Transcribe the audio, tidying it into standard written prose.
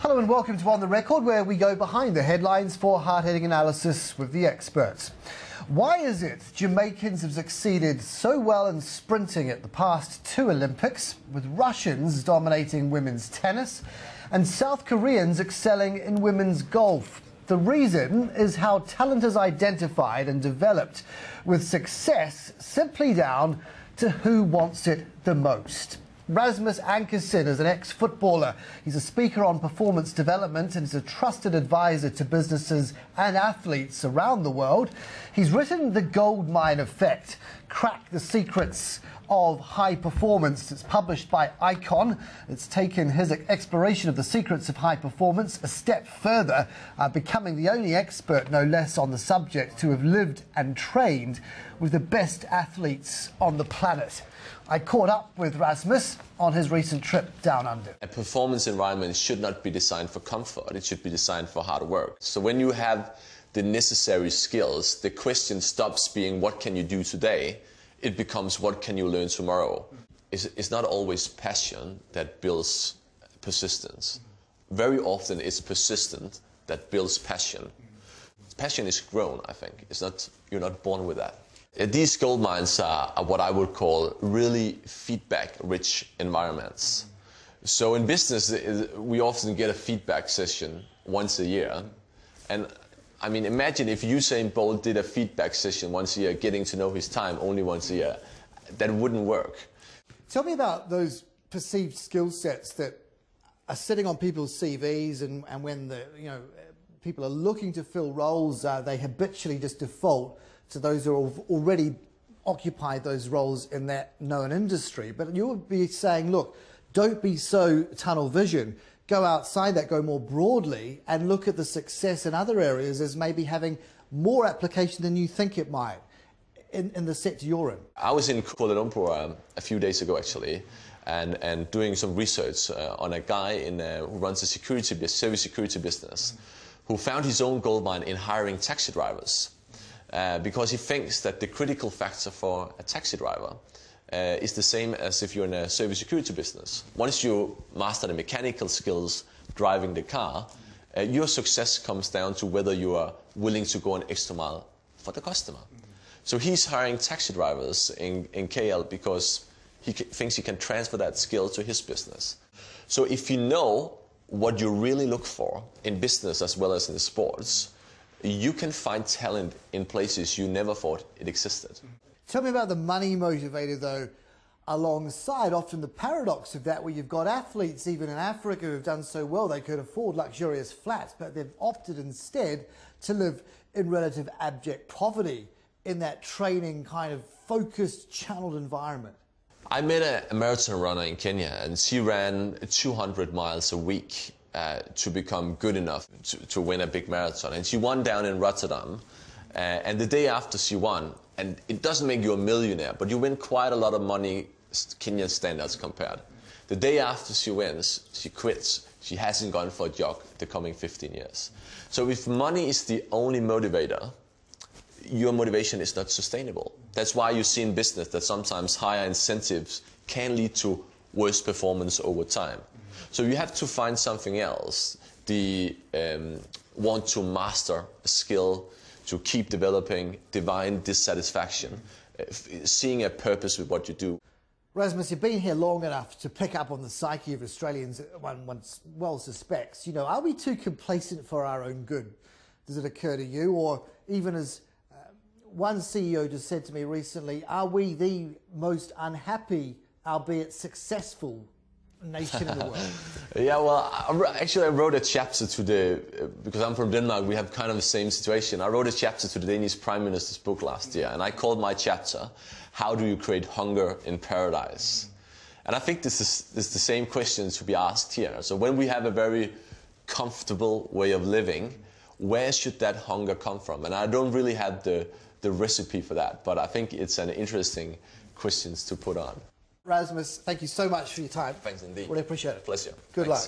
Hello and welcome to On the Record, where we go behind the headlines for hard-hitting analysis with the experts. Why is it Jamaicans have succeeded so well in sprinting at the past two Olympics, with Russians dominating women's tennis and South Koreans excelling in women's golf? The reason is how talent is identified and developed, with success simply down to who wants it the most. Rasmus Ankersen is an ex-footballer. He's a speaker on performance development and is a trusted advisor to businesses and athletes around the world. He's written The Goldmine Effect, Crack the Secrets of High Performance. It's published by Icon. It's taken his exploration of the secrets of high performance a step further, becoming the only expert, no less, on the subject to have lived and trained with the best athletes on the planet. I caught up with Rasmus on his recent trip down under. A performance environment should not be designed for comfort, it should be designed for hard work. So when you have the necessary skills, the question stops being what can you do today, it becomes what can you learn tomorrow. It's not always passion that builds persistence. Very often it's persistence that builds passion. Passion is grown, I think. You're not born with that. These gold mines are what I would call really feedback-rich environments. So in business, we often get a feedback session once a year. And I mean, imagine if Usain Bolt did a feedback session once a year, getting to know his time only once a year. That wouldn't work. Tell me about those perceived skill sets that are sitting on people's CVs, and when people are looking to fill roles, they habitually just default to those who have already occupied those roles in that known industry. But you would be saying, look, don't be so tunnel vision. Go outside that, go more broadly, and look at the success in other areas as maybe having more application than you think it might in the sector you're in. I was in Kuala Lumpur a few days ago, actually, and doing some research on a guy who runs a service security business, who found his own goldmine in hiring taxi drivers. Because he thinks that the critical factor for a taxi driver is the same as if you're in a service security business. Once you master the mechanical skills driving the car, your success comes down to whether you are willing to go an extra mile for the customer. So he's hiring taxi drivers in KL because he thinks he can transfer that skill to his business. So if you know what you really look for in business as well as in sports, you can find talent in places you never thought it existed. Tell me about the money motivator, though, alongside often the paradox of that, where you've got athletes, even in Africa, who've done so well they could afford luxurious flats, but they've opted instead to live in relative abject poverty in that training kind of focused, channeled environment. I met a marathon runner in Kenya, and she ran 200 miles a week to become good enough to win a big marathon. And she won down in Rotterdam, and the day after she won, and it doesn't make you a millionaire, but you win quite a lot of money, Kenyan standards compared. The day after she wins, she quits. She hasn't gone for a jog the coming 15 years. So if money is the only motivator, your motivation is not sustainable. That's why you see in business that sometimes higher incentives can lead to worse performance over time. So you have to find something else. Want to master a skill, to keep developing, divine dissatisfaction, seeing a purpose with what you do. Rasmus, you've been here long enough to pick up on the psyche of Australians, one well suspects. Are we too complacent for our own good? Does it occur to you? Or even as one CEO just said to me recently, are we the most unhappy, albeit successful, nation in the world? Yeah, well, I wrote a chapter because I'm from Denmark, we have kind of the same situation. I wrote a chapter to the Danish Prime Minister's book last year, and I called my chapter, How Do You Create Hunger in Paradise? And I think this is the same question to be asked here. So when we have a very comfortable way of living, where should that hunger come from? And I don't really have the recipe for that, but I think it's an interesting question to put on. Rasmus, thank you so much for your time. Thanks indeed. Really appreciate it. Pleasure. Good luck.